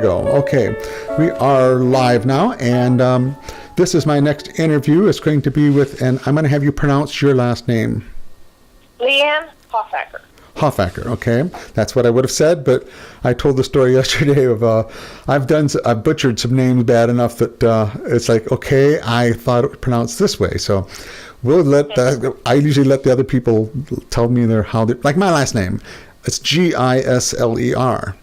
go. Okay, we are live now, and this is my next interview. It's going to be with, and I'm going to have you pronounce your last name. Leigh Ann Hoffacker. Hoffacker, okay. That's what I would have said, but I told the story yesterday of I've butchered some names bad enough that it's like, okay, I thought it was pronounced this way. So we'll I usually let the other people tell me like my last name. It's Gisler.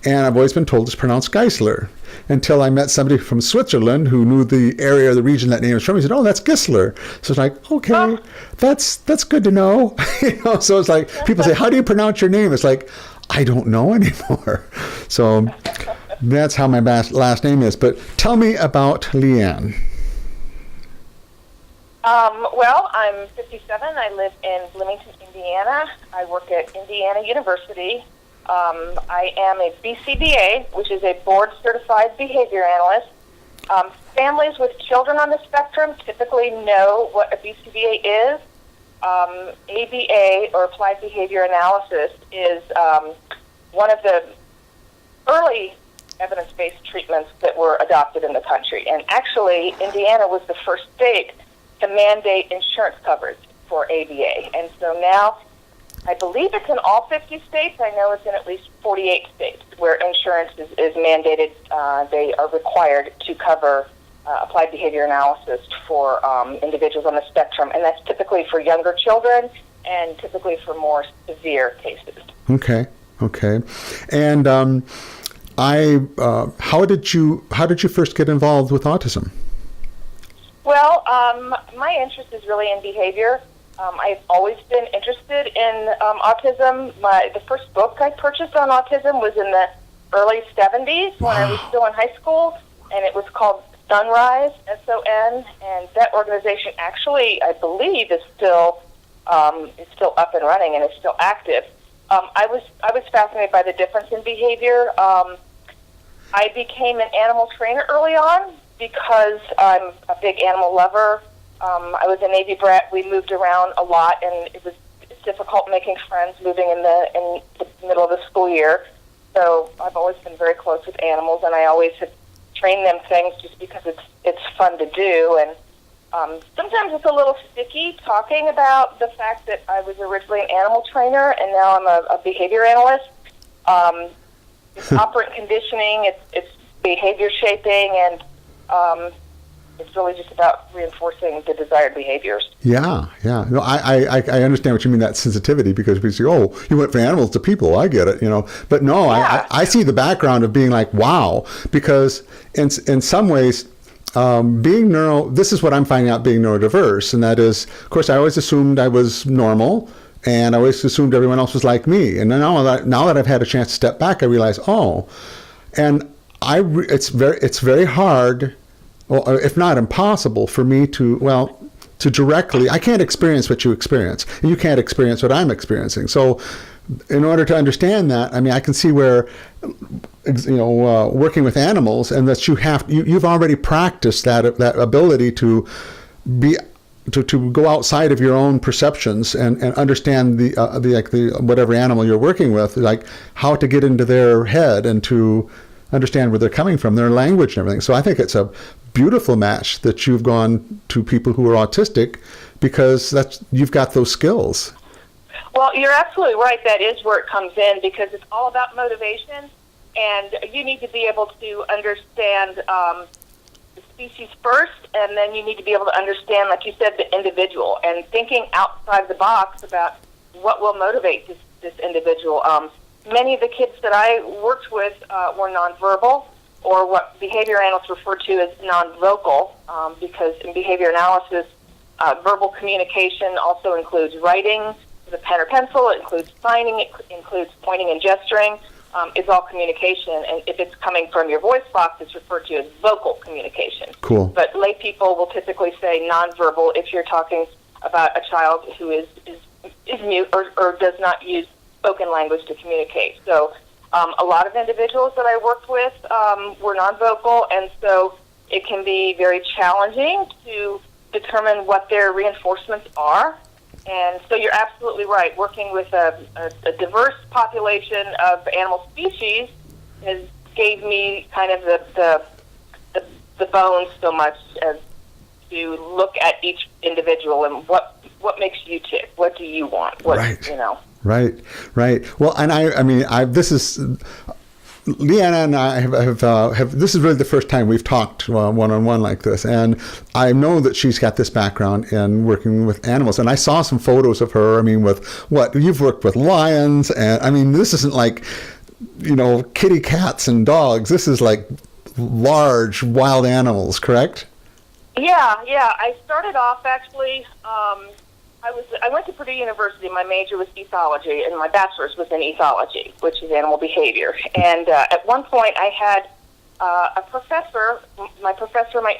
And I've always been told it's pronounced Geisler, until I met somebody from Switzerland who knew the area or the region that name was from. He said, "Oh, that's Gisler." So it's like, okay, that's good to know. So it's like people say, "How do you pronounce your name?" It's like, I don't know anymore. So that's how my last name is. But tell me about Leigh Ann. Well, I'm 57. I live in Bloomington, Indiana. I work at Indiana University. I am a BCBA, which is a Borad Cerified Behavior Analyst. Families with children on the spectrum typically know what a BCBA is. ABA, or Applied Behavior Analysis, is one of the early evidence-based treatments that were adopted in the country. And actually, Indiana was the first state to mandate insurance coverage for ABA. And so now, I believe it's in all 50 states. I know it's in at least 48 states where insurance is mandated. They are required to cover applied behavior analysis for individuals on the spectrum, and that's typically for younger children and typically for more severe cases. Okay. And how did you first get involved with autism? Well, my interest is really in behavior. I've always been interested in autism. The first book I purchased on autism was in the early 70s when I was still in high school, and it was called Sunrise, S-O-N, and that organization actually, I believe, is still up and running and is still active. I was fascinated by the difference in behavior. I became an animal trainer early on because I'm a big animal lover. I was a Navy brat. We moved around a lot, and it was difficult making friends moving in the middle of the school year. So I've always been very close with animals, and I always have trained them things just because it's fun to do. And sometimes it's a little sticky talking about the fact that I was originally an animal trainer, and now I'm a behavior analyst. It's operant conditioning, it's behavior shaping, and it's really just about reinforcing the desired behaviors. Yeah. No, I understand what you mean, that sensitivity, because we say, oh, you went from animals to people. I get it, But no, yeah. I see the background of being like, wow, because in some ways, this is what I'm finding out being neurodiverse, and that is, of course, I always assumed I was normal, and I always assumed everyone else was like me. And now that I've had a chance to step back, I realize, and it's very hard, or if not impossible, for me to directly, I can't experience what you experience, and you can't experience what I'm experiencing. So in order to understand that, I can see where, working with animals, and that you've already practiced that ability to go outside of your own perceptions and understand the whatever animal you're working with, like how to get into their head and to understand where they're coming from, their language and everything. So I think it's a beautiful match that you've gone to people who are autistic, because you've got those skills. Well, you're absolutely right. That is where it comes in, because it's all about motivation, and you need to be able to understand the species first, and then you need to be able to understand, like you said, the individual, and thinking outside the box about what will motivate this individual. Many of the kids that I worked with were nonverbal, or what behavior analysts refer to as non-vocal, because in behavior analysis, verbal communication also includes writing with a pen or pencil, it includes signing, it includes pointing and gesturing. It's all communication, and if it's coming from your voice box, it's referred to as vocal communication. Cool. But lay people will typically say nonverbal if you're talking about a child who is mute or does not use spoken language to communicate. So a lot of individuals that I worked with were nonvocal, and so it can be very challenging to determine what their reinforcements are. And so you're absolutely right. Working with a diverse population of animal species has gave me kind of the bones so much as to look at each individual and what makes you tick. What do you want? Right. You know. Right. Well, and I mean, this is. Leigh Ann and I have. This is really the first time we've talked one-on-one like this, and I know that she's got this background in working with animals. And I saw some photos of her. I mean, with what you've worked with lions, and I mean, this isn't like, kitty cats and dogs. This is like large wild animals, correct? Yeah. I started off actually. I went to Purdue University. My major was ethology, and my bachelor's was in ethology, which is animal behavior. And at one point, I had a professor, my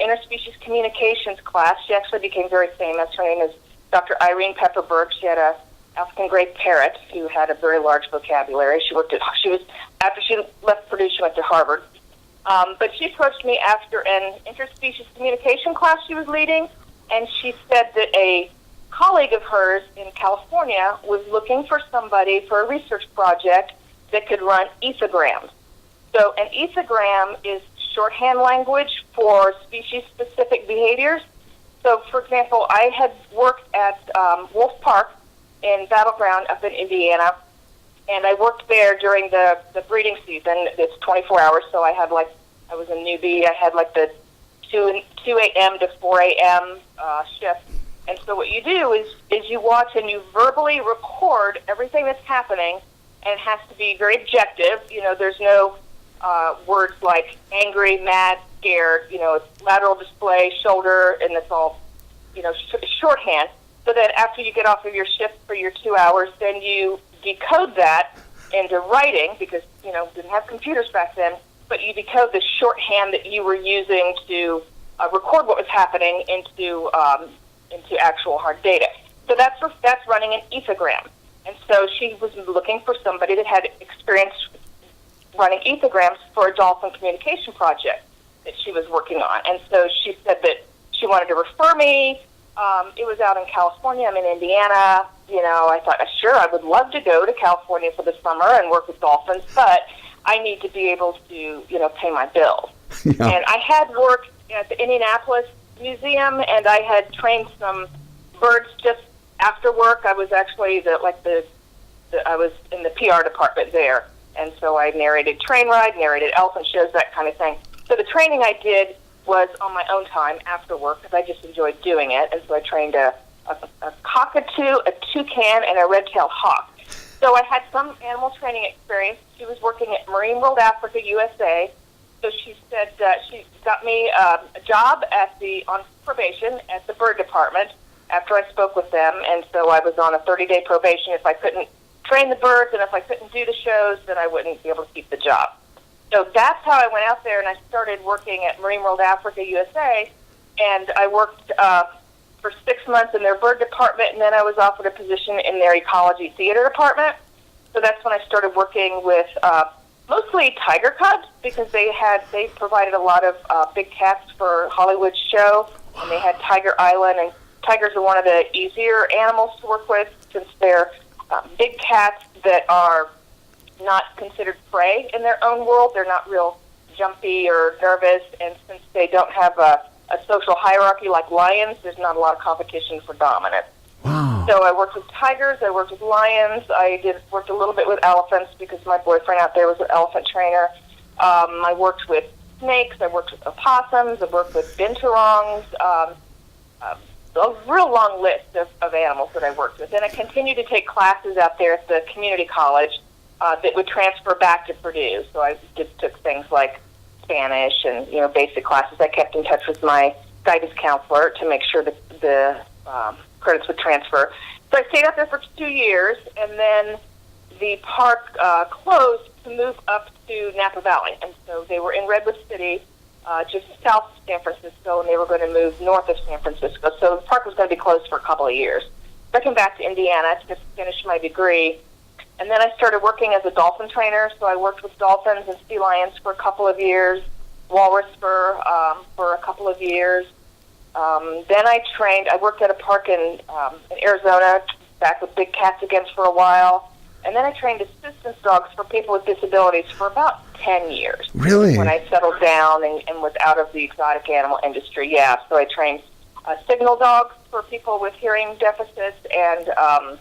interspecies communications class. She actually became very famous. Her name is Dr. Irene Pepperberg. She had a African gray parrot who had a very large vocabulary. After she left Purdue, she went to Harvard. But she approached me after an interspecies communication class she was leading, and she said that a colleague of hers in California was looking for somebody for a research project that could run ethograms. So an ethogram is shorthand language for species-specific behaviors. So, for example, I had worked at Wolf Park in Battleground up in Indiana, and I worked there during the breeding season. It's 24 hours, so I was a newbie. I had like the 2 a.m. to 4 a.m. Shift. And so what you do is you watch and you verbally record everything that's happening, and it has to be very objective. There's no words like angry, mad, scared. It's lateral display, shoulder, and it's all, shorthand. So that after you get off of your shift for your 2 hours, then you decode that into writing, because, didn't have computers back then, but you decode the shorthand that you were using to record what was happening into actual hard data. So that's running an ethogram. And so she was looking for somebody that had experience running ethograms for a dolphin communication project that she was working on. And so she said that she wanted to refer me. It was out in California. I'm in Indiana. I thought, sure, I would love to go to California for the summer and work with dolphins, but I need to be able to, pay my bills. Yeah. And I had worked at the Indianapolis Museum, and I had trained some birds just after work. I was actually I was in the PR department there, and so I narrated train ride, narrated elephant shows, that kind of thing. So the training I did was on my own time after work because I just enjoyed doing it, and so I trained a cockatoo, a toucan, and a red-tailed hawk. So I had some animal training experience. She was working at Marine World Africa, USA. So she said she got me a job on probation at the bird department after I spoke with them, and so I was on a 30-day probation. If I couldn't train the birds and if I couldn't do the shows, then I wouldn't be able to keep the job. So that's how I went out there, and I started working at Marine World Africa, USA, and I worked for 6 months in their bird department, and then I was offered a position in their ecology theater department. So that's when I started working with mostly tiger cubs, because they provided a lot of big cats for Hollywood's show, and they had Tiger Island, and tigers are one of the easier animals to work with since they're big cats that are not considered prey in their own world. They're not real jumpy or nervous, and since they don't have a social hierarchy like lions, there's not a lot of competition for dominance. Wow. So I worked with tigers, I worked with lions, I worked a little bit with elephants because my boyfriend out there was an elephant trainer. I worked with snakes, I worked with opossums, I worked with binturongs, a real long list of animals that I worked with. And I continued to take classes out there at the community college that would transfer back to Purdue. So I just took things like Spanish and basic classes. I kept in touch with my guidance counselor to make sure that the credits would transfer. So I stayed out there for 2 years, and then the park closed to move up to Napa Valley. And so they were in Redwood City, just south of San Francisco, and they were going to move north of San Francisco. So the park was going to be closed for a couple of years. So I came back to Indiana to finish my degree, and then I started working as a dolphin trainer. So I worked with dolphins and sea lions for a couple of years, walrus for a couple of years. Then I worked at a park in Arizona, back with big cats again for a while. And then I trained assistance dogs for people with disabilities for about 10 years. Really? When I settled down and was out of the exotic animal industry, yeah. So I trained signal dogs for people with hearing deficits and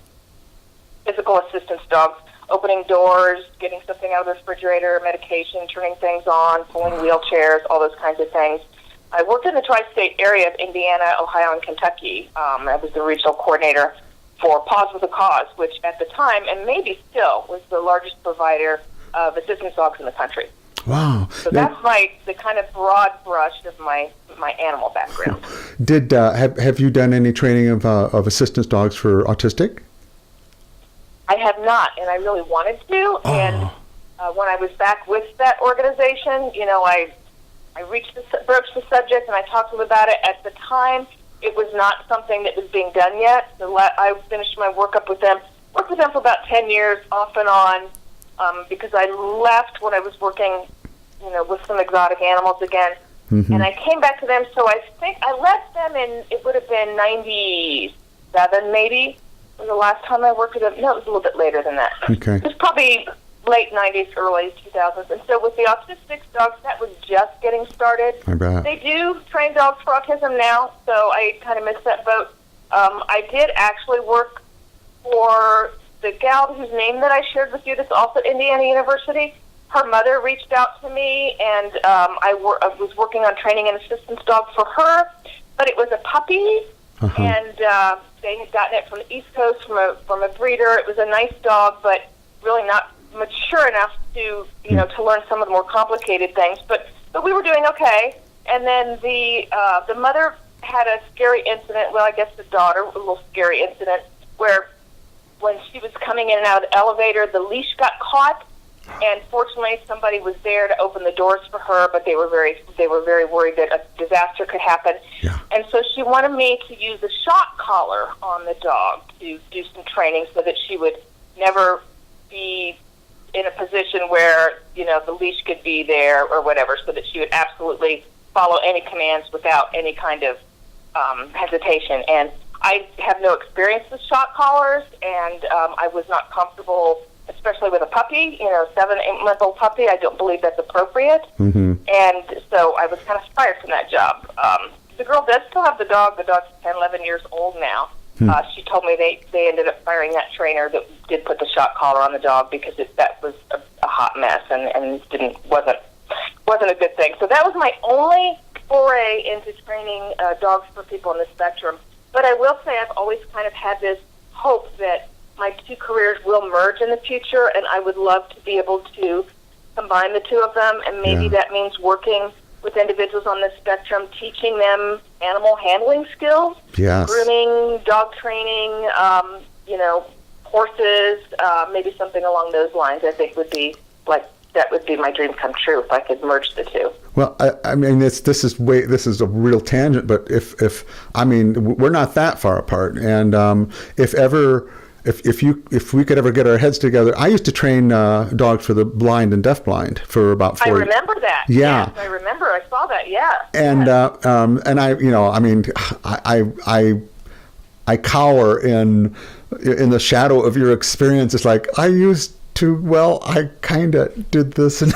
physical assistance dogs, opening doors, getting something out of the refrigerator, medication, turning things on, pulling wheelchairs, all those kinds of things. I worked in the tri-state area of Indiana, Ohio, and Kentucky. I was the regional coordinator for Paws with a Cause, which at the time, and maybe still, was the largest provider of assistance dogs in the country. Wow. So that's the kind of broad brush of my animal background. Have you done any training of assistance dogs for autistic? I have not, and I really wanted to. Oh. And when I was back with that organization, I broached the subject and I talked to them about it. At the time, it was not something that was being done yet. So I finished my workup with them. Worked with them for about 10 years, off and on, because I left when I was working, with some exotic animals again. Mm-hmm. And I came back to them. So I think I left them in, it would have been 97 maybe, was the last time I worked with them. No, it was a little bit later than that. Okay. It was probably late 90s, early 2000s. And so with the autistic dogs, that was just getting started. I bet. They do train dogs for autism now, so I kind of missed that boat. I did actually work for the gal whose name that I shared with you that's also at Indiana University. Her mother reached out to me, and I was working on training an assistance dog for her, but it was a puppy, and they had gotten it from the East Coast from a breeder. It was a nice dog, but really not mature enough to to learn some of the more complicated things, but we were doing okay. And then the mother had a scary incident. Well, I guess the daughter, a little scary incident where when she was coming in and out of the elevator, the leash got caught, and fortunately somebody was there to open the doors for her, but they were very worried that a disaster could happen. Yeah. And so she wanted me to use a shock collar on the dog to do some training so that she would never be in a position where, the leash could be there or whatever, so that she would absolutely follow any commands without any kind of hesitation. And I have no experience with shock collars, and I was not comfortable, especially with a puppy, 7-8-month-old puppy. I don't believe that's appropriate. Mm-hmm. And so I was kind of fired from that job. The girl does still have the dog. The dog's 10, 11 years old now. She told me they ended up firing that trainer that did put the shock collar on the dog because that was a hot mess and wasn't a good thing. So that was my only foray into training dogs for people on the spectrum. But I will say I've always kind of had this hope that my two careers will merge in the future, and I would love to be able to combine the two of them, and maybe that means working with individuals on the spectrum, teaching them animal handling skills, grooming, dog training, horses, maybe something along those lines. I think would be my dream come true if I could merge the two. Well, I mean, this is a real tangent, but we're not that far apart, and if we could ever get our heads together, I used to train dogs for the blind and deafblind for about 4 years. I remember that. Yeah, yes, I remember. I saw that. Yeah. And I cower in the shadow of your experience. It's like I kind of did this, and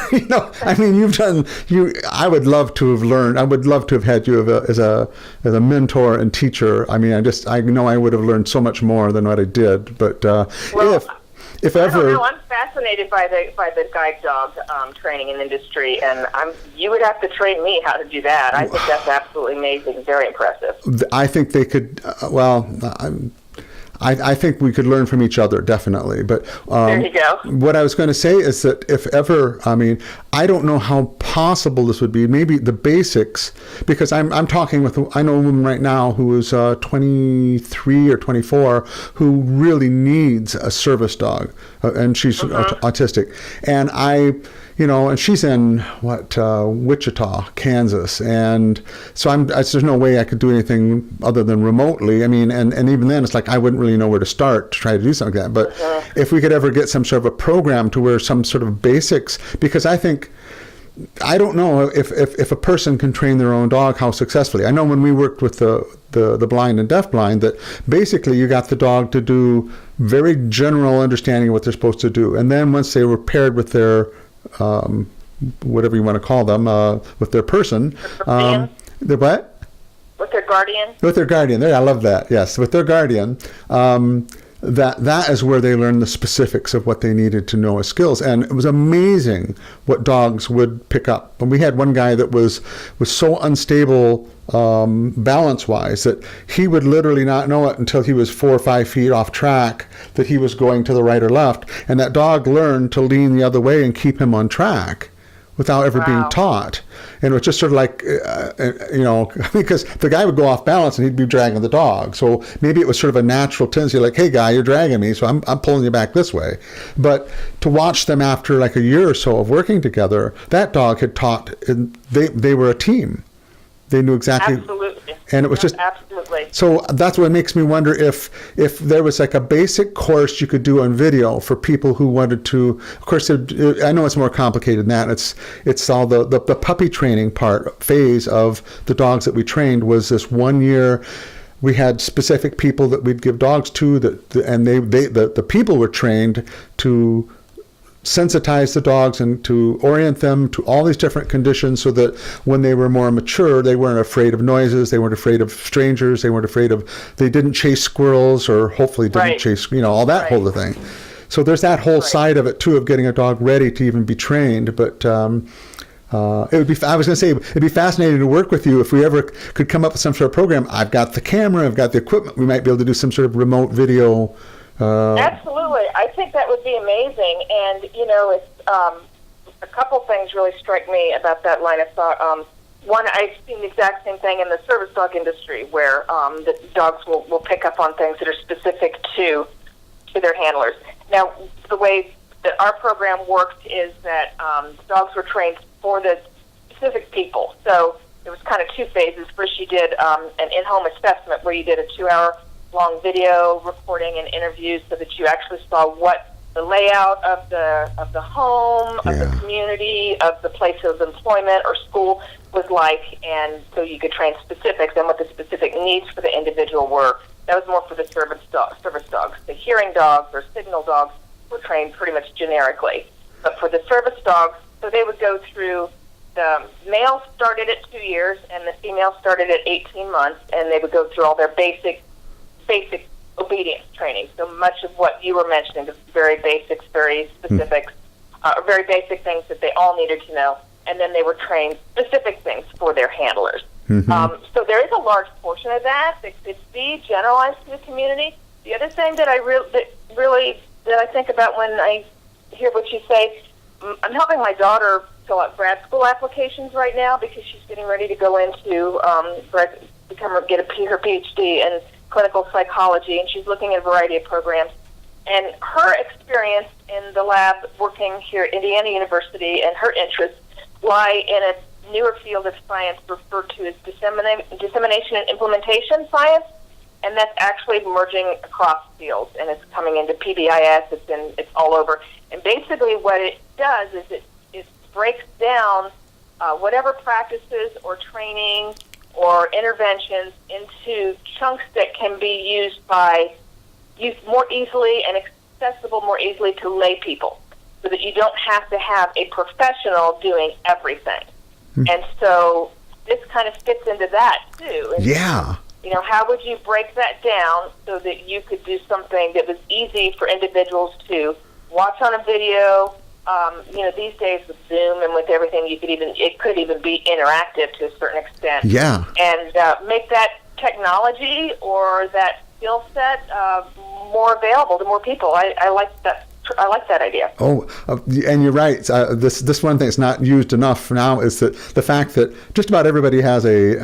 I would love to have learned. I would love to have had you as a mentor and teacher. I mean, I know I would have learned so much more than what I did. But if ever, I don't know, I'm fascinated by the guide dog training in industry, and you would have to train me how to do that. I think that's absolutely amazing, very impressive. I think they could. I think we could learn from each other, definitely. But there you go. What I was going to say is that if ever, I don't know how possible this would be. Maybe the basics, because I'm talking with, I know a woman right now who is 23 or 24 who really needs a service dog, and she's autistic. And and she's in Wichita, Kansas, and so there's no way I could do anything other than remotely. I mean, and even then, it's like I wouldn't really know where to start to try to do something like that. But if we could ever get some sort of a program to where some sort of basics, because I think I don't know if a person can train their own dog, how successfully. I know when we worked with the blind and deafblind, that basically you got the dog to do very general understanding of what they're supposed to do. And then once they were paired with their, whatever you want to call them, with their person, their what? With their guardian? With their guardian. I love that. Yes, with their guardian. That is where they learned the specifics of what they needed to know as skills. And it was amazing what dogs would pick up. And we had one guy that was so unstable balance-wise that he would literally not know it until he was 4 or 5 feet off track that he was going to the right or left. And that dog learned to lean the other way and keep him on track without ever being taught. And it was just sort of like, because the guy would go off balance and he'd be dragging the dog. So maybe it was sort of a natural tendency, like, hey, guy, you're dragging me, so I'm pulling you back this way. But to watch them after like a year or so of working together, that dog had taught, and they were a team. They knew exactly. Absolutely. And it was just. Absolutely. So that's what makes me wonder if there was like a basic course you could do on video for people who wanted to. Of course, I know it's more complicated than that. It's all the puppy training phase of the dogs that we trained was this 1 year. We had specific people that we'd give dogs to and the people were trained to sensitize the dogs and to orient them to all these different conditions so that when they were more mature, they weren't afraid of noises, they weren't afraid of strangers, they didn't chase squirrels, or hopefully didn't chase, all that whole thing. So there's that whole side of it too, of getting a dog ready to even be trained. But it'd be fascinating to work with you if we ever could come up with some sort of program. I've got the camera, I've got the equipment, we might be able to do some sort of remote video. Absolutely. I think that would be amazing. And, it's a couple things really strike me about that line of thought. One, I've seen the exact same thing in the service dog industry where the dogs will pick up on things that are specific to their handlers. Now, the way that our program worked is that dogs were trained for the specific people. So there was kind of 2 phases. First, you did an in-home assessment where you did a 2-hour long video recording and interviews so that you actually saw what the layout of the home, of the community, of the place of employment or school was like, and so you could train specifics and what the specific needs for the individual were. That was more for the service dogs. The hearing dogs or signal dogs were trained pretty much generically. But for the service dogs, so they would go through, the male started at 2 years and the female started at 18 months, and they would go through all their basic obedience training. So much of what you were mentioning is very basics, very specifics, very basic things that they all needed to know. And then they were trained specific things for their handlers. Mm-hmm. So there is a large portion of that could be generalized to the community. The other thing that I think about when I hear what you say, I'm helping my daughter fill out grad school applications right now because she's getting ready to go into get her PhD in clinical psychology, and she's looking at a variety of programs. And her experience in the lab working here at Indiana University and her interests lie in a newer field of science referred to as dissemination and implementation science, and that's actually merging across fields, and it's coming into PBIS, it's all over. And basically what it does is it breaks down whatever practices or training or interventions into chunks that can be used more easily and accessible more easily to lay people, so that you don't have to have a professional doing everything. Mm-hmm. And so this kind of fits into that too. And, how would you break that down so that you could do something that was easy for individuals to watch on a video? These days with Zoom and with everything, it could even be interactive to a certain extent. Yeah. And make that technology or that skill set more available to more people. I like that. I like that idea. Oh, and you're right. This one thing that's not used enough now is that the fact that just about everybody has a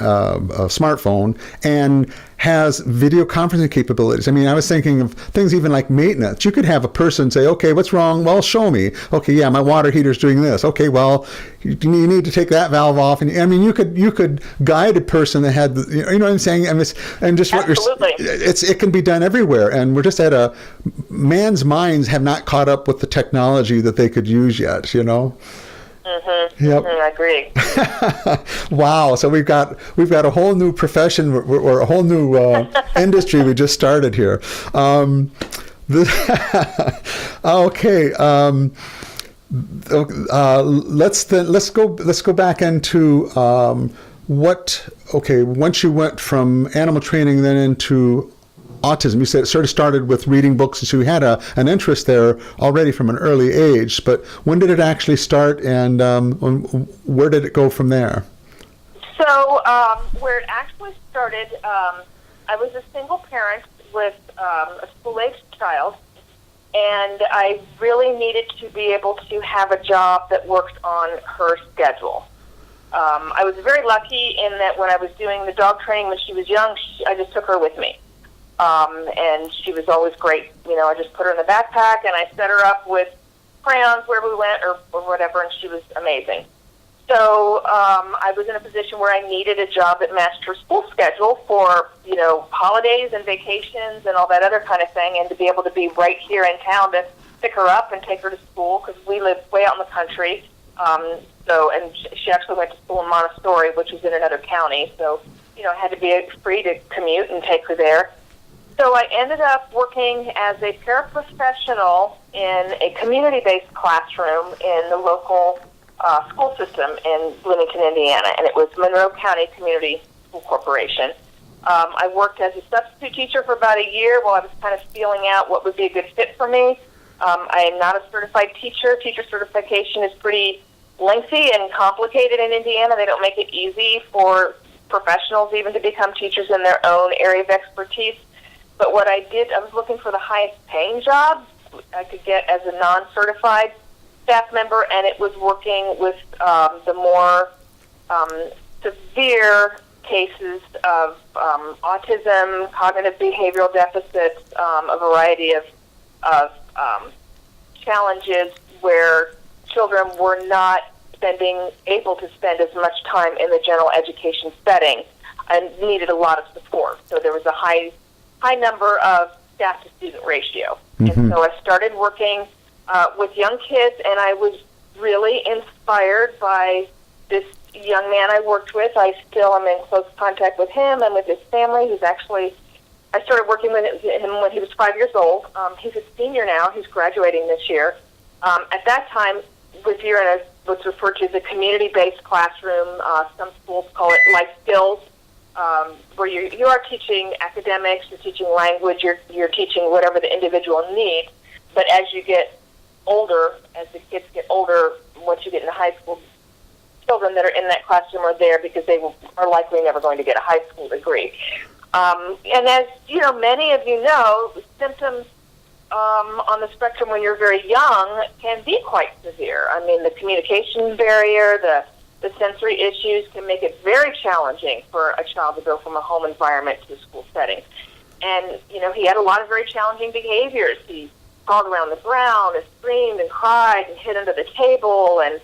smartphone and has video conferencing capabilities. I mean, I was thinking of things even like maintenance. You could have a person say, okay, what's wrong? Well, show me. Okay, yeah, my water heater's doing this. Okay, well, you need to take that valve off. And I mean, you could guide a person that had, you know what I'm saying? And just what it can be done everywhere. And we're just at man's minds have not caught up with the technology that they could use yet, Yep. I agree. Wow. So we've got a whole new profession or a whole new industry we just started here. Okay. Let's go back into once you went from animal training then into autism. You said it sort of started with reading books, and so you had an interest there already from an early age. But when did it actually start, and where did it go from there? So where it actually started, I was a single parent with a school-aged child, and I really needed to be able to have a job that worked on her schedule. I was very lucky in that when I was doing the dog training when she was young, I just took her with me. And she was always great. I just put her in the backpack, and I set her up with crayons wherever we went or whatever, and she was amazing. So I was in a position where I needed a job that matched her school schedule for, holidays and vacations and all that other kind of thing, and to be able to be right here in town to pick her up and take her to school, because we live way out in the country. And she actually went to school in Montessori, which was in another county. So, I had to be free to commute and take her there. So I ended up working as a paraprofessional in a community-based classroom in the local school system in Bloomington, Indiana, and it was Monroe County Community School Corporation. I worked as a substitute teacher for about a year while I was kind of feeling out what would be a good fit for me. I am not a certified teacher. Teacher certification is pretty lengthy and complicated in Indiana. They don't make it easy for professionals even to become teachers in their own area of expertise. But what I did, I was looking for the highest paying job I could get as a non-certified staff member, and it was working with the more severe cases of autism, cognitive behavioral deficits, a variety of challenges where children were not able to spend as much time in the general education setting and needed a lot of support. So there was a high number of staff to student ratio. Mm-hmm. And so I started working with young kids, and I was really inspired by this young man I worked with. I still am in close contact with him and with his family, who's actually, I started working with him when he was 5 years old. He's a senior now. He's graduating this year. At that time, you're in what's referred to as a community-based classroom. Some schools call it life skills, where you are teaching academics, you're teaching language, you're teaching whatever the individual needs. But as you get older, as the kids get older, once you get into high school, children that are in that classroom are there because they are likely never going to get a high school degree. And as many of you know, symptoms on the spectrum when you're very young can be quite severe. I mean, the communication barrier, the sensory issues can make it very challenging for a child to go from a home environment to a school setting. And, he had a lot of very challenging behaviors. He crawled around the ground and screamed and cried and hid under the table and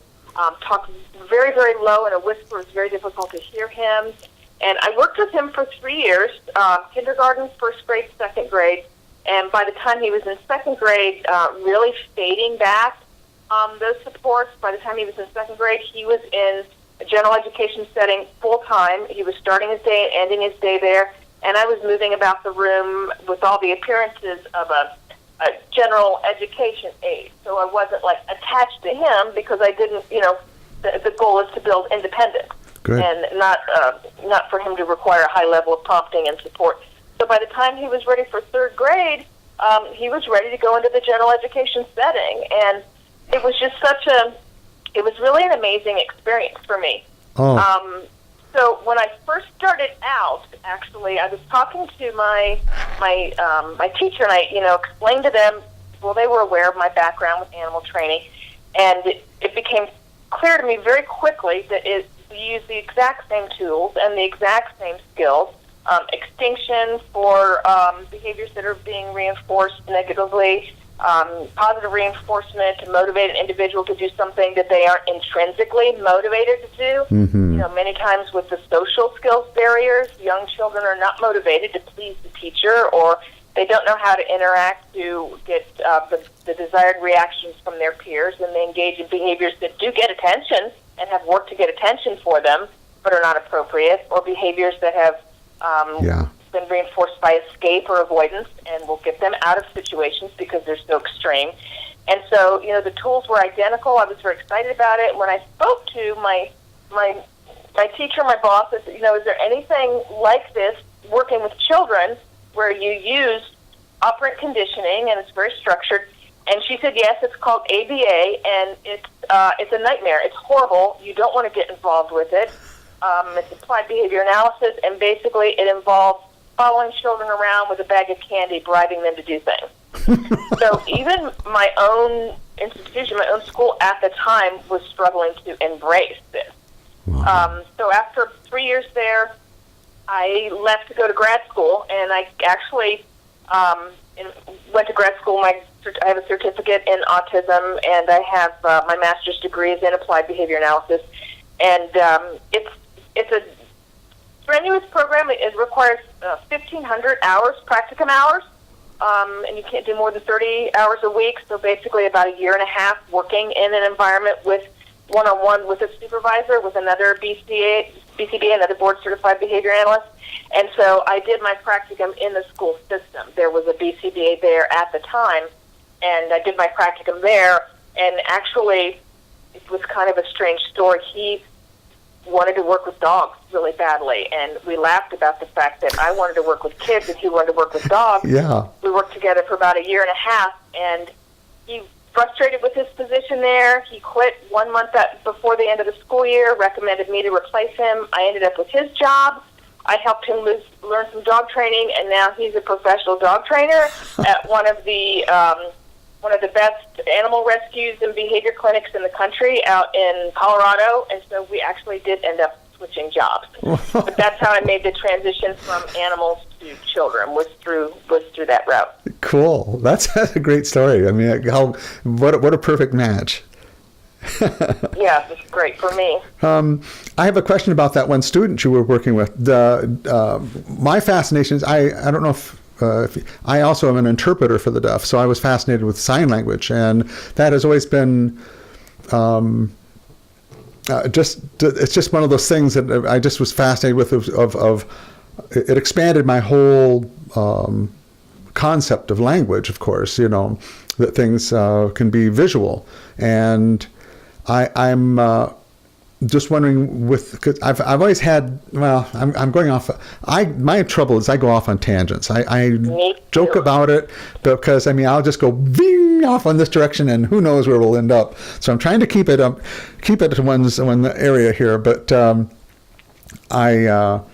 talked very, very low in a whisper. It was very difficult to hear him. And I worked with him for 3 years, kindergarten, first grade, second grade. And by the time he was in second grade, really fading back those supports. By the time he was in second grade, he was in a general education setting full-time. He was starting his day and ending his day there. And I was moving about the room with all the appearances of a general education aide. So I wasn't, attached to him because I didn't, the goal is to build independence. Good. And not for him to require a high level of prompting and support. So by the time he was ready for third grade, he was ready to go into the general education setting. And it was just it was really an amazing experience for me. Oh. So when I first started out, actually, I was talking to my teacher, and I, explained to them, well, they were aware of my background with animal training, and it became clear to me very quickly that we use the exact same tools and the exact same skills. Extinction for behaviors that are being reinforced negatively, positive reinforcement to motivate an individual to do something that they aren't intrinsically motivated to do. Mm-hmm. Many times with the social skills barriers, young children are not motivated to please the teacher or They don't know how to interact to get the desired reactions from their peers, and they engage in behaviors that do get attention and have worked to get attention for them, but are not appropriate, or behaviors that have been reinforced by escape or avoidance and will get them out of situations because they're so extreme. And so, the tools were identical. I was very excited about it. When I spoke to my teacher, my boss, I said, is there anything like this working with children where you use operant conditioning and it's very structured? And she said, yes, it's called ABA, and it's a nightmare. It's horrible. You don't want to get involved with it. It's applied behavior analysis, and basically it involves following children around with a bag of candy, bribing them to do things. So even my own institution, my own school at the time was struggling to embrace this. Wow. So after 3 years there, I left to go to grad school, and I actually went to grad school. I have a certificate in autism, and I have my master's degree is in applied behavior analysis. And it's a strenuous program. It requires 1,500 hours, practicum hours, and you can't do more than 30 hours a week. So basically about a year and a half working in an environment with one-on-one with a supervisor, with another BCBA, another Borad Cerified Behavior Analyst. And so I did my practicum in the school system. There was a BCBA there at the time, and I did my practicum there. And actually, it was kind of a strange story. He wanted to work with dogs really badly, and we laughed about the fact that I wanted to work with kids and he wanted to work with dogs. Yeah. We worked together for about a year and a half, and he, frustrated with his position there, he quit 1 month before the end of the school year, recommended me to replace him. I ended up with his job. I helped him learn some dog training, and now he's a professional dog trainer at one of the best animal rescues and behavior clinics in the country out in Colorado. And so we actually did end up switching jobs. But that's how I made the transition from animals to children, was through that route. Cool. That's a great story. I mean, what a perfect match. Yeah, it's great for me. I have a question about that one student you were working with. My fascination is, I don't know if I also am an interpreter for the deaf, so I was fascinated with sign language, and that has always been it's just one of those things that I just was fascinated with. It expanded my whole concept of language. Of course, that things can be visual, and I'm just wondering, because I've always had, I'm going off. My trouble is I go off on tangents. I joke about it because I'll just go bing off on this direction, and who knows where we'll end up. So I'm trying to keep it to one area here. But I'm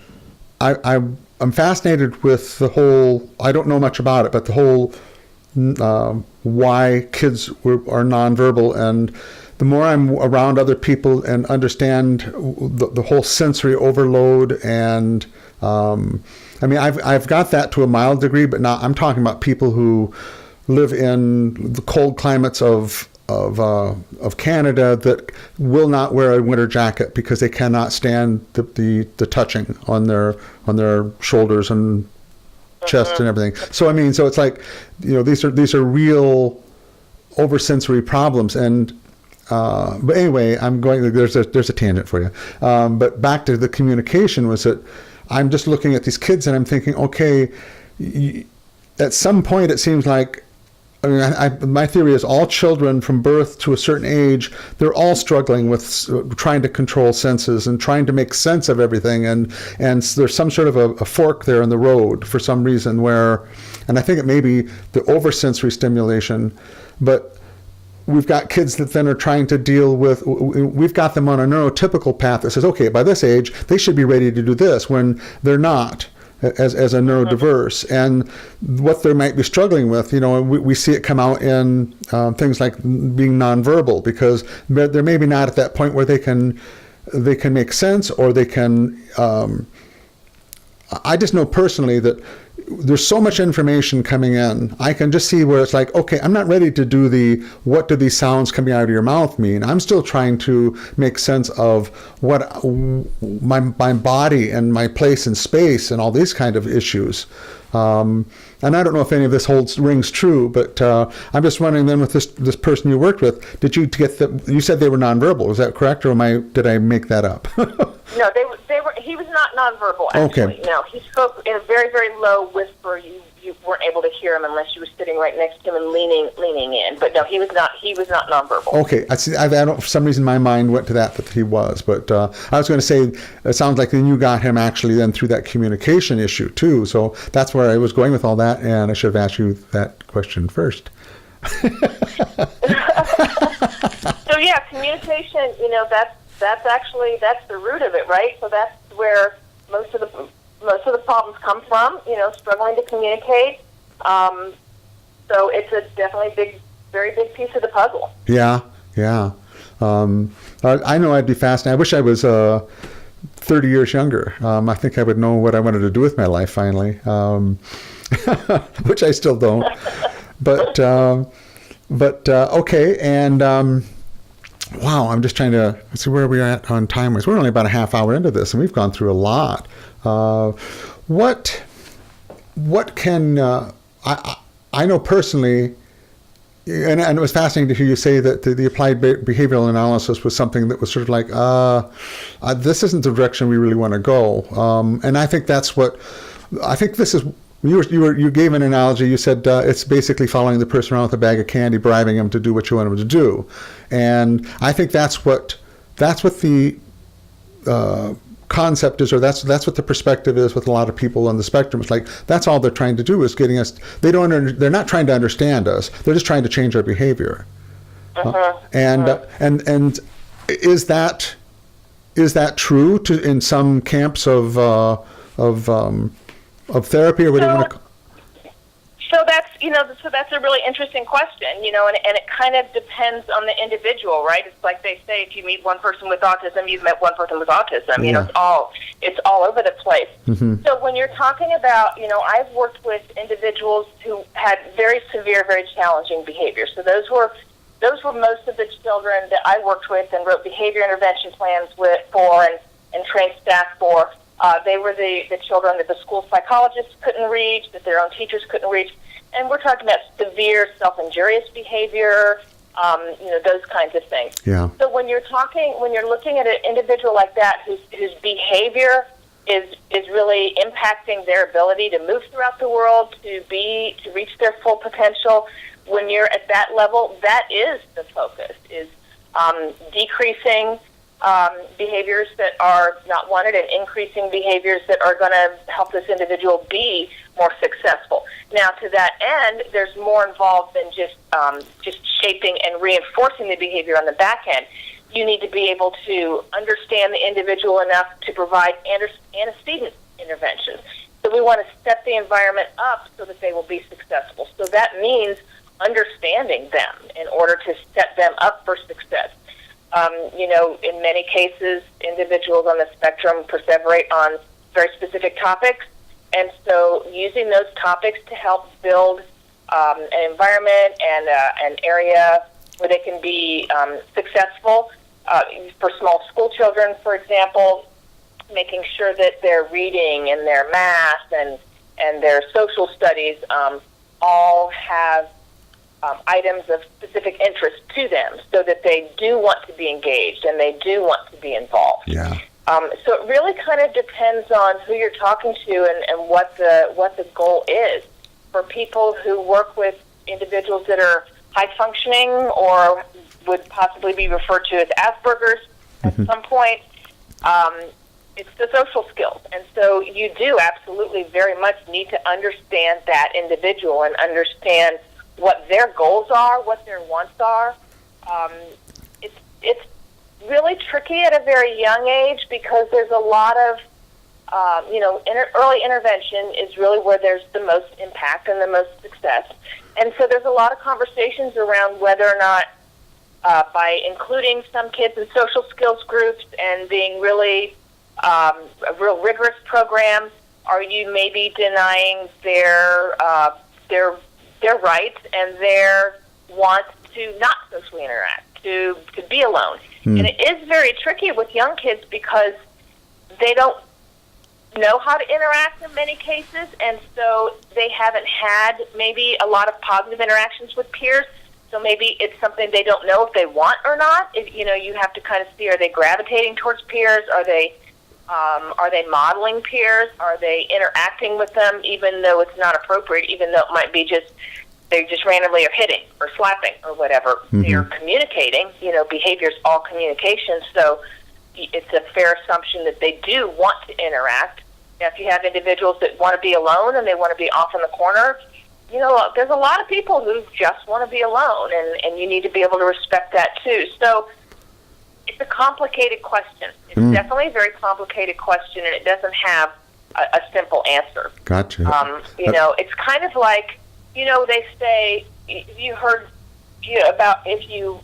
fascinated with the whole. I don't know much about it, but the whole why kids are nonverbal, and the more I'm around other people and understand the whole sensory overload, and I've got that to a mild degree, but now I'm talking about people who live in the cold climates of Canada that will not wear a winter jacket because they cannot stand the touching on their shoulders and chest and everything. So so it's like, these are real oversensory problems. And but anyway, there's a tangent for you. But back to the communication, was that I'm just looking at these kids and I'm thinking, okay, at some point it seems like, my theory is all children from birth to a certain age, they're all struggling with trying to control senses and trying to make sense of everything. And there's some sort of a fork there in the road for some reason where, and I think it may be the oversensory stimulation, but we've got kids that then are trying to deal with, we've got them on a neurotypical path that says, okay, by this age, they should be ready to do this, when they're not, as a neurodiverse. And what they might be struggling with, we see it come out in things like being nonverbal, because they're maybe not at that point where they can make sense, or they can, I just know personally that there's so much information coming in. I can just see where it's like, okay, I'm not ready to do what do these sounds coming out of your mouth mean? I'm still trying to make sense of what my body and my place in space and all these kind of issues. And I don't know if any of this rings true, but I'm just wondering then with this person you worked with, did you get you said they were nonverbal, is that correct, or did I make that up? No, they were. He was not nonverbal. Actually, okay. No, he spoke in a very, very low whisper. You weren't able to hear him unless you were sitting right next to him and leaning in. But no, he was not. He was not nonverbal. Okay, I see. I don't. For some reason, my mind went to that he was. But I was going to say, it sounds like then you got him actually then through that communication issue too. So that's where I was going with all that, and I should have asked you that question first. So yeah, communication. That's the root of it, right? So that's where most of the problems come from. Struggling to communicate. So it's definitely very big piece of the puzzle. Yeah. I know I'd be fascinated. I wish I was 30 years younger. I think I would know what I wanted to do with my life finally, which I still don't. But okay, and. Wow, I'm just trying to see where we are at on time-wise. We're only about a half hour into this, and we've gone through a lot. What can I know personally, and it was fascinating to hear you say that the applied behavioral analysis was something that was sort of like, this isn't the direction we really want to go. And I think this is. You gave an analogy. You said it's basically following the person around with a bag of candy, bribing them to do what you want them to do, and I think that's what the concept is, or that's what the perspective is with a lot of people on the spectrum. It's like that's all they're trying to do is getting us. They're not trying to understand us. They're just trying to change our behavior. And is that true in some camps of therapy, or what do you want to? So that's a really interesting question, and it kind of depends on the individual, right? It's like they say, if you meet one person with autism, you've met one person with autism. Yeah. It's all over the place. Mm-hmm. So when you're talking about, I've worked with individuals who had very severe, very challenging behavior. So those were most of the children that I worked with and wrote behavior intervention plans for and trained staff for. They were the children that the school psychologists couldn't reach, that their own teachers couldn't reach. And we're talking about severe self-injurious behavior, those kinds of things. Yeah. So when you're looking at an individual like that whose behavior is really impacting their ability to move throughout the world, to reach their full potential, when you're at that level, that is the focus, is decreasing behaviors that are not wanted and increasing behaviors that are going to help this individual be more successful. Now, to that end, there's more involved than just shaping and reinforcing the behavior on the back end. You need to be able to understand the individual enough to provide antecedent interventions. So we want to set the environment up so that they will be successful. So that means understanding them in order to set them up for success. In many cases, individuals on the spectrum perseverate on very specific topics, and so using those topics to help build an environment and an area where they can be successful. For small school children, for example, making sure that their reading and their math and their social studies all have items of specific interest to them, so that they do want to be engaged and they do want to be involved. Yeah. So it really kind of depends on who you're talking to and what the goal is. For people who work with individuals that are high functioning or would possibly be referred to as Asperger's at some point, it's the social skills. And so you do absolutely very much need to understand that individual and understand what their goals are, what their wants are. It's really tricky at a very young age because there's a lot of, early intervention is really where there's the most impact and the most success. And so there's a lot of conversations around whether or not by including some kids in social skills groups and being really a real rigorous program, Are you maybe denying their rights and their want to not socially interact, to be alone? And it is very tricky with young kids because they don't know how to interact in many cases, and so they haven't had maybe a lot of positive interactions with peers. So maybe it's something they don't know if they want or not. You have to kind of see, are they gravitating towards peers? Are they modeling peers? Are they interacting with them even though it's not appropriate, even though it might be they just randomly are hitting or slapping or whatever? They're communicating. Behavior is all communication, so it's a fair assumption that they do want to interact. Now, if you have individuals that want to be alone and they want to be off in the corner, there's a lot of people who just want to be alone, and you need to be able to respect that too. So it's a complicated question. It's definitely a very complicated question, and it doesn't have a simple answer. Gotcha. It's kind of like, they say, you heard about if you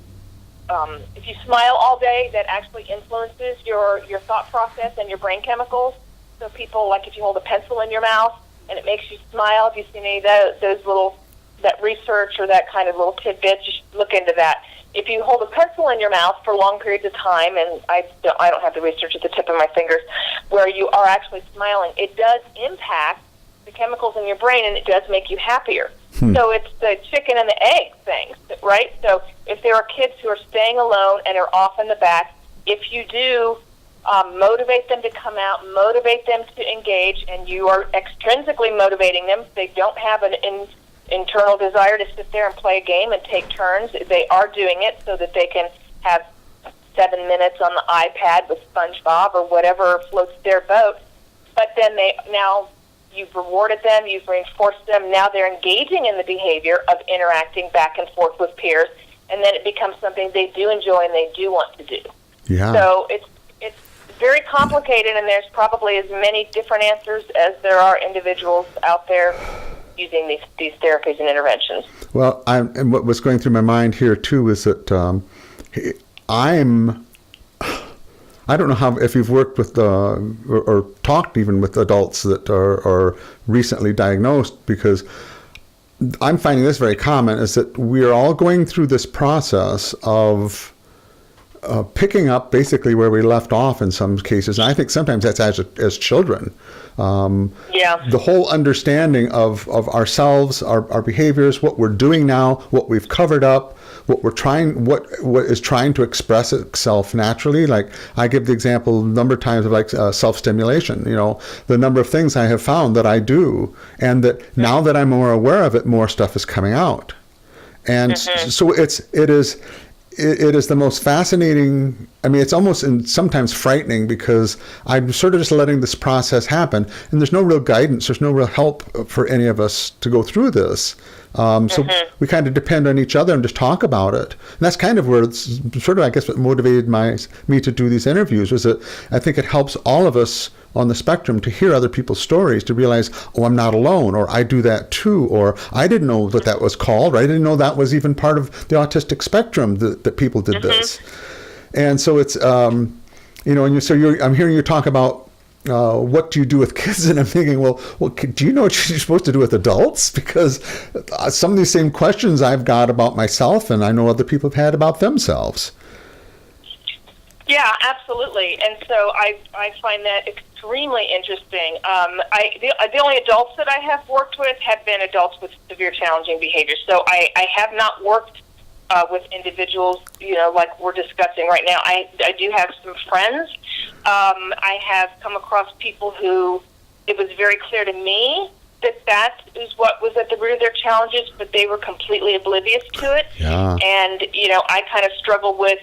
smile all day, that actually influences your thought process and your brain chemicals. So people, like if you hold a pencil in your mouth and it makes you smile, if you've seen any of that research or that kind of little tidbits, you should look into that. If you hold a pencil in your mouth for long periods of time, and I don't have the research at the tip of my fingers, where you are actually smiling, it does impact the chemicals in your brain, and it does make you happier. So it's the chicken and the egg thing, right? So if there are kids who are staying alone and are off in the back, if you do motivate them to come out, motivate them to engage, and you are extrinsically motivating them, they don't have an internal desire to sit there and play a game and take turns. They are doing it so that they can have 7 minutes on the iPad with SpongeBob or whatever floats their boat. But then you've rewarded them, you've reinforced them, now they're engaging in the behavior of interacting back and forth with peers, and then it becomes something they do enjoy and they do want to do. Yeah. So it's very complicated, and there's probably as many different answers as there are individuals out there using these therapies and interventions. Well, and what was going through my mind here too is that I don't know if you've worked with or talked even with adults that are recently diagnosed, because I'm finding this very common, is that we're all going through this process of picking up basically where we left off in some cases. And I think sometimes that's as children. The whole understanding of ourselves, our behaviors, what we're doing now, what we've covered up, what is trying to express itself naturally. Like I give the example a number of times of self-stimulation, the number of things I have found that I do, and that now that I'm more aware of it, more stuff is coming out. And so it is the most fascinating. I mean, it's almost sometimes frightening, because I'm sort of just letting this process happen, and there's no real guidance, there's no real help for any of us to go through this. So we kind of depend on each other and just talk about it. And that's kind of where it's sort of, I guess, what motivated me to do these interviews, was that I think it helps all of us on the spectrum to hear other people's stories, to realize, oh, I'm not alone, or I do that too, or I didn't know that was called, or I didn't know that was even part of the autistic spectrum that people did this. And so it's, I'm hearing you talk about what do you do with kids, and I'm thinking, well, do you know what you're supposed to do with adults? Because some of these same questions I've got about myself, and I know other people have had about themselves. Yeah, absolutely. And so I find that extremely interesting. The only adults that I have worked with have been adults with severe challenging behavior. So I have not worked with individuals, like we're discussing right now. I do have some friends. I have come across people who it was very clear to me that is what was at the root of their challenges, but they were completely oblivious to it. Yeah. And, I kind of struggle with,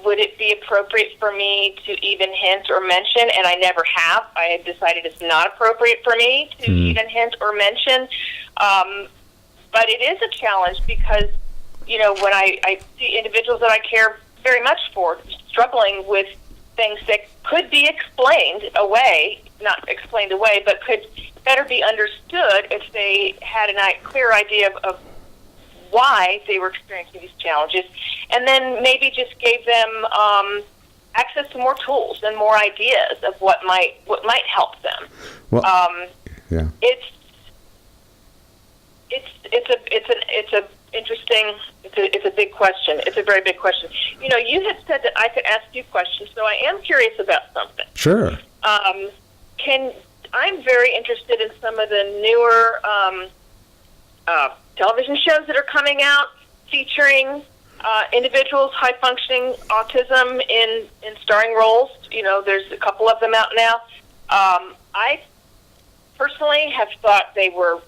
would it be appropriate for me to even hint or mention? And I never have. I had decided it's not appropriate for me to even hint or mention. But it is a challenge because, when I see individuals that I care very much for struggling with things that could be explained away, not explained away, but could better be understood if they had a clear idea of why they were experiencing these challenges, and then maybe just gave them access to more tools and more ideas of what might help them. Well, yeah. It's a big question. It's a very big question. You had said that I could ask you questions, so I am curious about something. Sure. I'm very interested in some of the newer television shows that are coming out featuring individuals high-functioning autism in starring roles. There's a couple of them out now. I personally have thought they were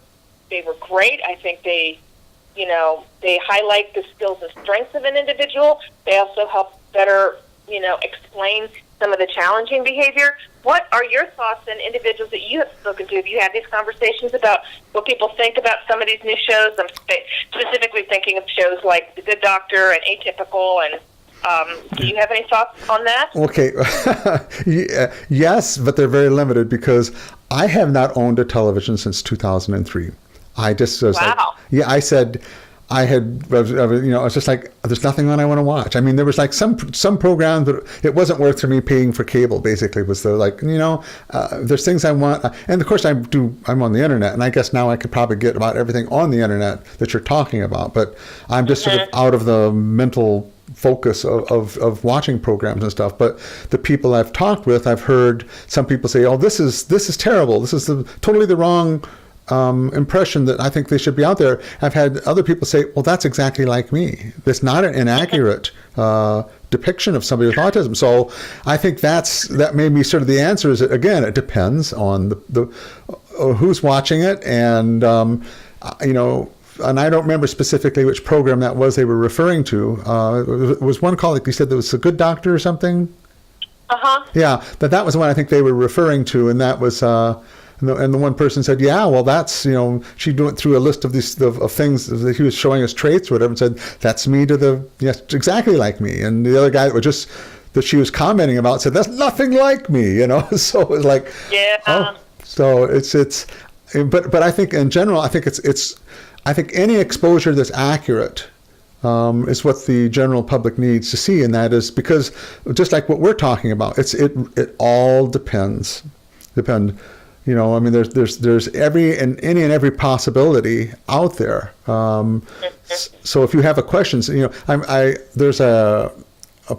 great. I think they highlight the skills and strengths of an individual. They also help better, explain some of the challenging behavior. What are your thoughts on individuals that you have spoken to? Have you had these conversations about what people think about some of these new shows? I'm specifically thinking of shows like The Good Doctor and Atypical, and do you have any thoughts on that? Okay. Yes, but they're very limited because I have not owned a television since 2003. I just was I said, I was just like, there's nothing on I want to watch. I mean, there was like some programs, but it wasn't worth for me paying for cable, basically, was the there's things I want. And of course I'm on the internet, and I guess now I could probably get about everything on the internet that you're talking about, but I'm just sort of out of the mental focus of watching programs and stuff. But the people I've talked with, I've heard some people say, oh, this is terrible. This is totally the wrong impression that I think they should be out there. I've had other people say, well, that's exactly like me. It's not an inaccurate depiction of somebody with autism. So I think that may be sort of the answer is that, again, it depends on the who's watching it. And, and I don't remember specifically which program that was they were referring to. It was one called, like you said, there was a Good Doctor or something. Yeah, but that was the one I think they were referring to, and that was... And the one person said, yeah, well, that's, she went through a list of these of things that he was showing us traits or whatever, and said, that's me yes, exactly like me. And the other guy that she was commenting about said, that's nothing like me, So it was like, yeah. Oh. So but I think in general, I think I think any exposure that's accurate is what the general public needs to see, and that is because just like what we're talking about, it all depends. I mean, there's any and every possibility out there. So if you have a question, there's a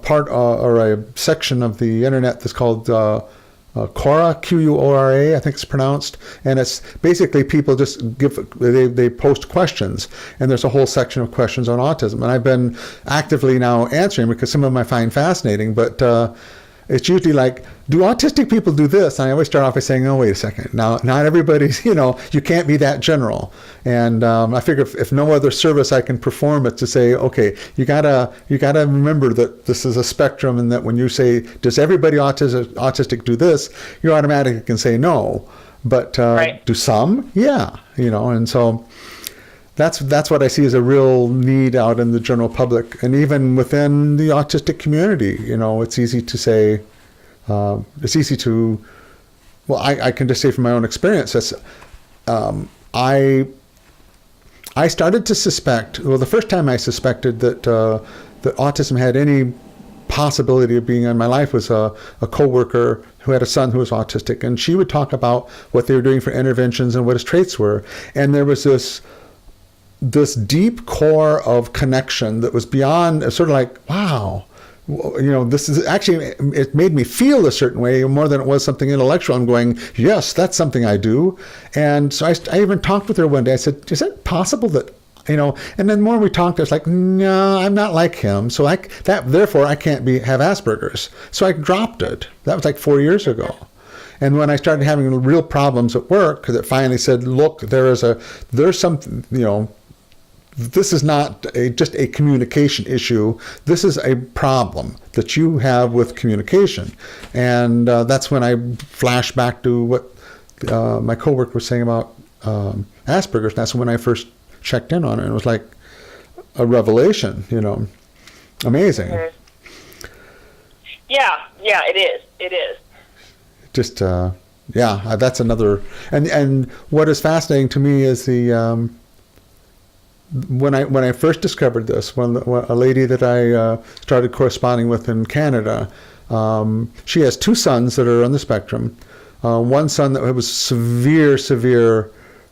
part or a section of the internet that's called Quora, Quora, I think it's pronounced, and it's basically people just they post questions, and there's a whole section of questions on autism, and I've been actively now answering because some of them I find fascinating, but it's usually like, do autistic people do this? And I always start off by saying, oh, wait a second. Now, not everybody's, you can't be that general. And I figure if no other service I can perform it to say, okay, you gotta remember that this is a spectrum, and that when you say, does everybody autistic do this, you automatically can say no. But do some? Yeah. And so that's what I see as a real need out in the general public, and even within the autistic community. It's easy to say, I can just say from my own experience, I started to suspect, the first time I suspected that autism had any possibility of being in my life was a coworker who had a son who was autistic, and she would talk about what they were doing for interventions and what his traits were, and there was this deep core of connection that was beyond, sort of like, wow, this is actually, it made me feel a certain way more than it was something intellectual. I'm going, yes, that's something I do. And so I even talked with her one day. I said, is it possible that, and then the more we talked, I was like, no, I'm not like him. So therefore I can't have Asperger's. So I dropped it. That was like 4 years ago. And when I started having real problems at work, that finally said, look, there's something, this is not just a communication issue. This is a problem that you have with communication. And that's when I flashed back to what my coworker was saying about Asperger's. That's when I first checked in on it. It was like a revelation, amazing. Mm-hmm. Yeah, it is. Just, that's another. And what is fascinating to me is the... When I first discovered this, when a lady that I started corresponding with in Canada, She has two sons that are on the spectrum. One son that was severe,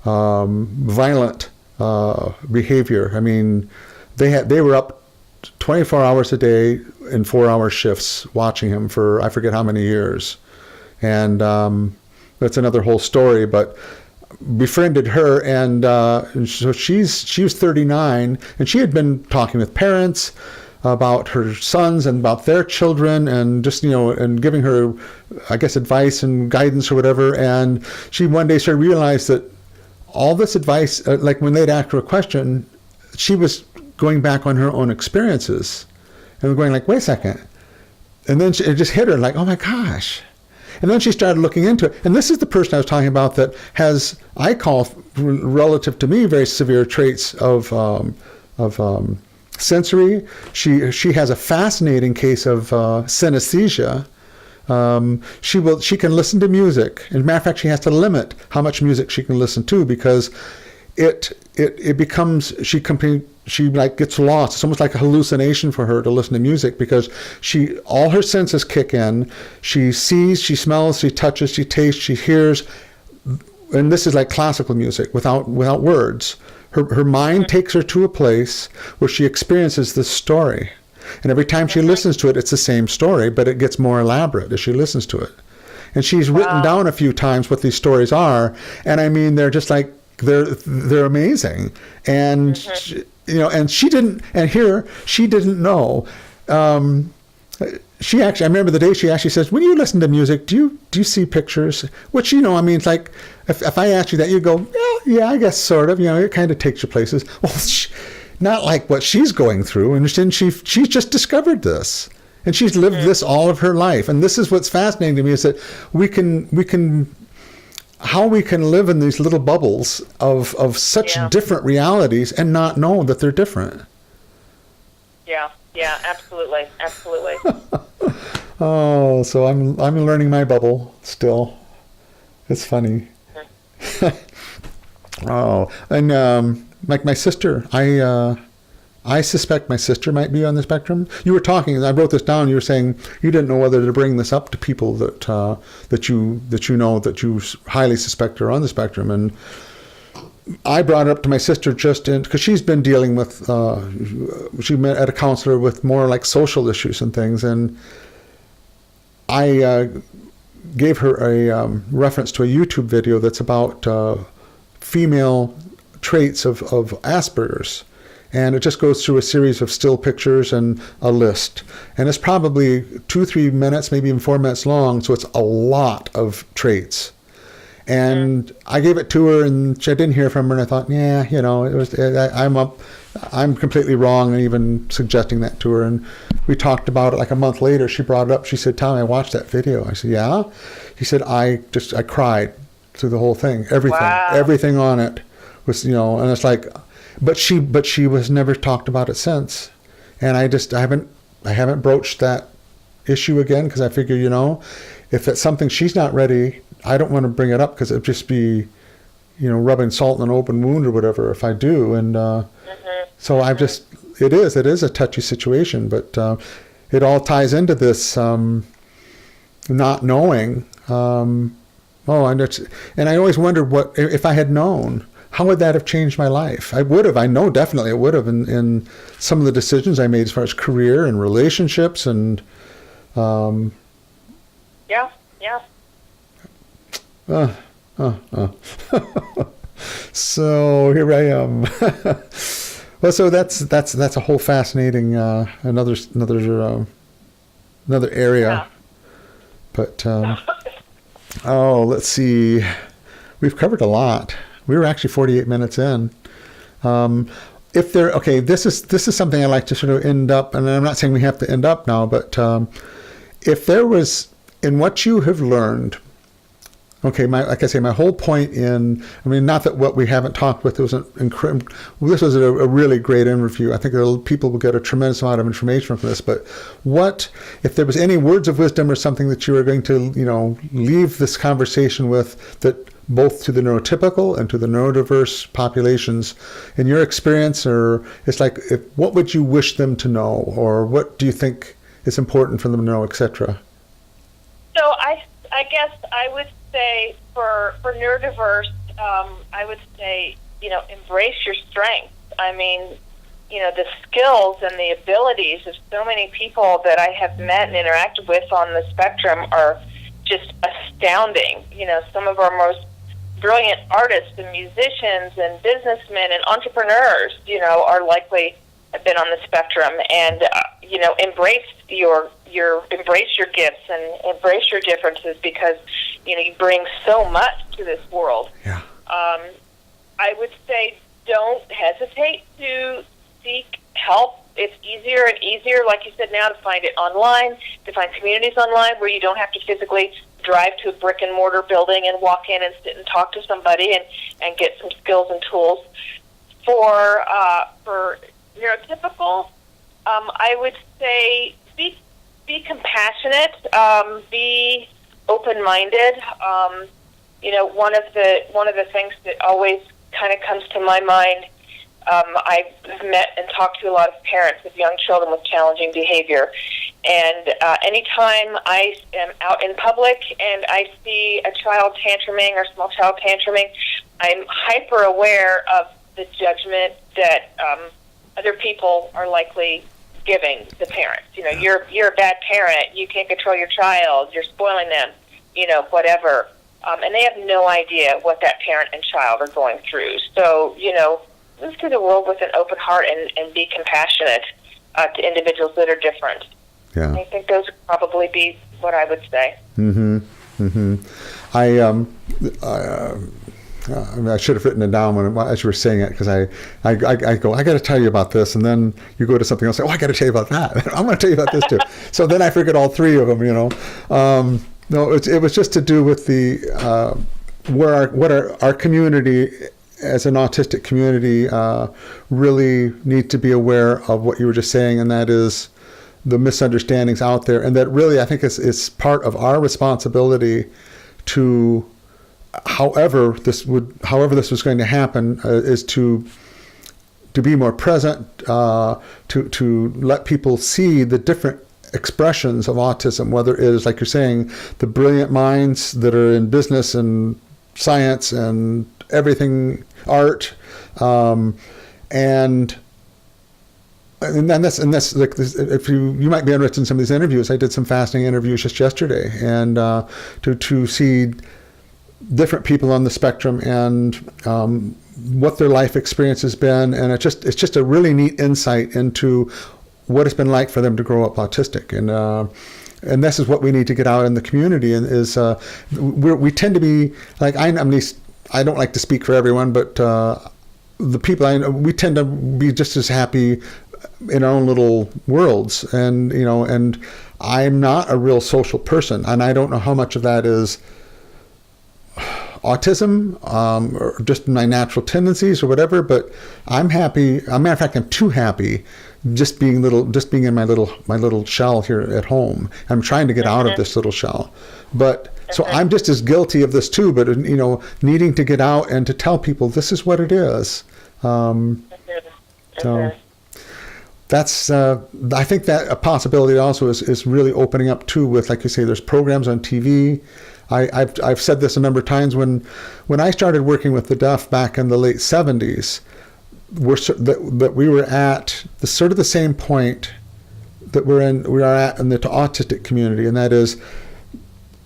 violent behavior. I mean, they were up 24 hours a day in 4-hour shifts watching him for I forget how many years. And that's another whole story, but befriended her, and so she was 39, and she had been talking with parents about her sons and about their children, and just and giving her, I guess, advice and guidance or whatever. And she one day started to realize that all this advice, like when they'd ask her a question, she was going back on her own experiences and going like, wait a second. And then it just hit her like, oh my gosh. And then she started looking into it. And this is the person I was talking about that has, I call, relative to me, very severe traits of sensory. She has a fascinating case of synesthesia. She can listen to music. As a matter of fact, she has to limit how much music she can listen to, because it becomes, she like gets lost. It's almost like a hallucination for her to listen to music, because all her senses kick in. She sees, she smells, she touches, she tastes, she hears, and this is like classical music without words. Her mind takes her to a place where she experiences this story, and every time she listens to it, it's the same story, but it gets more elaborate as she listens to it. And she's written down a few times what these stories are, and I mean, they're just like, they're amazing. And and she didn't know. She actually, I remember the day she actually says, when you listen to music, do you see pictures? Which, I mean, it's like, if I ask you that, you go, yeah, I guess sort of, it kind of takes you places. Well, not like what she's going through. And she's just discovered this. And she's lived this all of her life. And this is what's fascinating to me, is that how we can live in these little bubbles of such different realities and not know that they're different. Yeah, absolutely. Oh, so I'm learning my bubble still. It's funny. Oh, and like my sister, I suspect my sister might be on the spectrum. You were talking, I wrote this down, you were saying you didn't know whether to bring this up to people that you highly suspect are on the spectrum. And I brought it up to my sister because she's been dealing with, she met at a counselor with more like social issues and things. And I gave her a reference to a YouTube video that's about female traits of Asperger's. And it just goes through a series of still pictures and a list. And it's probably 2-3 minutes, maybe even 4 minutes long. So it's a lot of traits. And I gave it to her, and I didn't hear from her. And I thought, I'm completely wrong in even suggesting that to her. And we talked about it like a month later. She brought it up. She said, Tommy, I watched that video. I said, yeah? She said, I cried through the whole thing. Everything on it was, and it's like, but she was never talked about it since. And I haven't broached that issue again, because I figure, if it's something she's not ready, I don't want to bring it up, because it'd just be, rubbing salt in an open wound or whatever if I do. And so it is a touchy situation, but it all ties into this not knowing. And I always wondered, what if I had known, how would that have changed my life? I would have. I know definitely it would have in some of the decisions I made as far as career and relationships and. Yeah. So here I am. Well, so that's a whole fascinating another area. Yeah. But let's see. We've covered a lot. We were actually 48 minutes in. This is something I like to sort of end up, and I'm not saying we have to end up now, but if there was, in what you have learned, like I say, my whole point not that what we haven't talked with, this was a really great interview. I think people will get a tremendous amount of information from this, but if there was any words of wisdom or something that you were going to, leave this conversation with, that both to the neurotypical and to the neurodiverse populations, in your experience, or it's like, what would you wish them to know, or what do you think is important for them to know, etc.? So I guess I would say for neurodiverse, I would say, embrace your strengths. I mean, the skills and the abilities of so many people that I have met and interacted with on the spectrum are just astounding. Some of our most brilliant artists and musicians and businessmen and entrepreneurs, are likely have been on the spectrum, and embrace your gifts and embrace your differences, because you bring so much to this world. Yeah. I would say don't hesitate to seek help. It's easier and easier, like you said, now to find it online, to find communities online where you don't have to physically drive to a brick and mortar building and walk in and sit and talk to somebody and get some skills and tools. For neurotypical, I would say be compassionate, be open-minded. One of the things that always kind of comes to my mind. I've met and talked to a lot of parents of young children with challenging behavior, and anytime I am out in public and I see a child tantruming or small child tantruming, I'm hyper aware of the judgment that other people are likely giving the parents. You're a bad parent. You can't control your child. You're spoiling them. Whatever. And they have no idea what that parent and child are going through. So, move through the world with an open heart and be compassionate to individuals that are different. Yeah. I think those would probably be what I would say. Mm-hmm. Mm-hmm. I should have written it down as you were saying it, because I go, I got to tell you about this, and then you go to something else. I got to tell you about that. I'm going to tell you about this too. So then I figured all three of them. No, it was just to do with the what our community as an autistic community really need to be aware of what you were just saying, and that is the misunderstandings out there, and that really I think it's part of our responsibility to, however this was going to happen, is to be more present, to let people see the different expressions of autism, whether it is, like you're saying, the brilliant minds that are in business and science and everything, art, and that's like this, if you might be interested in some of these interviews. I did some fascinating interviews just yesterday, and to see different people on the spectrum and what their life experience has been, and it's just a really neat insight into what it's been like for them to grow up autistic, and this is what we need to get out in the community. And is we tend to be like, I don't like to speak for everyone, but the people I know, we tend to be just as happy in our own little worlds, and and I'm not a real social person, and I don't know how much of that is autism or just my natural tendencies or whatever, but I'm happy. As a matter of fact, I'm too happy just being in my little shell here at home. I'm trying to get out of this little shell, but so I'm just as guilty of this too. But needing to get out and to tell people this is what it is. So that's I think that a possibility also is really opening up too, with, like you say, there's programs on TV. I've said this a number of times. When I started working with the deaf back in the late 70s, that we were at the sort of the same point that we are at in the autistic community, and that is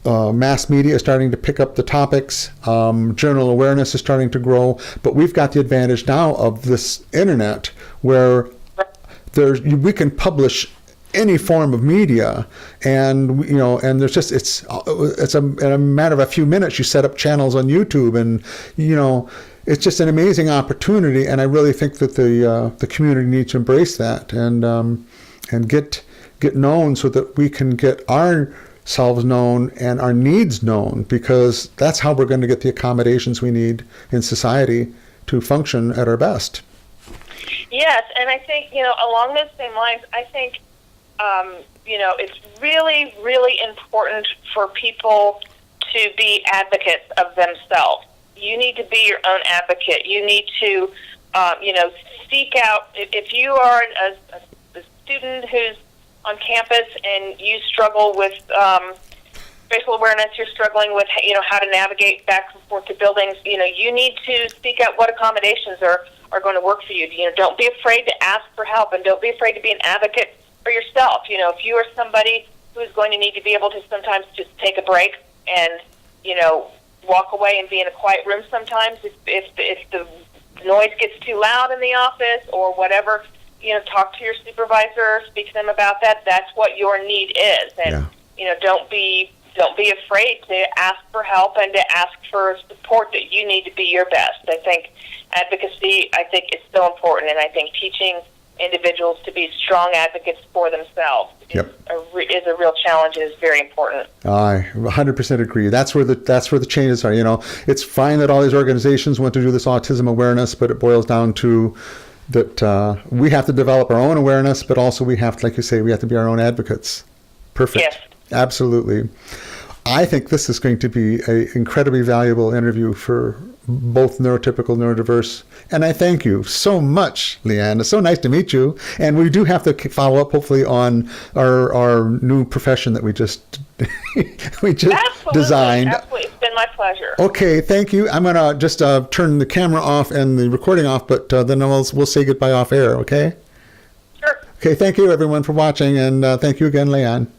mass media is starting to pick up the topics, general awareness is starting to grow, but we've got the advantage now of this internet where we can publish any form of media, and and there's just it's in a matter of a few minutes you set up channels on YouTube, and it's just an amazing opportunity. And I really think that the community needs to embrace that and get known, so that we can get ourselves known and our needs known, because that's how we're going to get the accommodations we need in society to function at our best. Yes, and I think along those same lines, I think it's really, really important for people to be advocates of themselves. You need to be your own advocate. You need to, seek out, if you are a student who's on campus and you struggle with spatial awareness, you're struggling with, how to navigate back and forth to buildings, you need to seek out what accommodations are going to work for you. Don't be afraid to ask for help, and don't be afraid to be an advocate for yourself. If you are somebody who is going to need to be able to sometimes just take a break and, walk away and be in a quiet room sometimes, if the noise gets too loud in the office or whatever, talk to your supervisor, speak to them about that. That's what your need is. And, don't be afraid to ask for help and to ask for support that you need to be your best. I think advocacy, is so important, and I think teaching individuals to be strong advocates for themselves is a real challenge and is very important. I 100% agree. That's where the changes are. It's fine that all these organizations want to do this autism awareness, but it boils down to that we have to develop our own awareness, but also we have to, like you say, we have to be our own advocates. Perfect. Yes. Absolutely. I think this is going to be an incredibly valuable interview for both neurotypical, neurodiverse. And I thank you so much, Leigh Ann. It's so nice to meet you. And we do have to follow up, hopefully, on our new profession that we just designed. Absolutely. It's been my pleasure. Okay, thank you. I'm going to just turn the camera off and the recording off, but then we'll say goodbye off air, okay? Sure. Okay, thank you, everyone, for watching. And thank you again, Leigh Ann.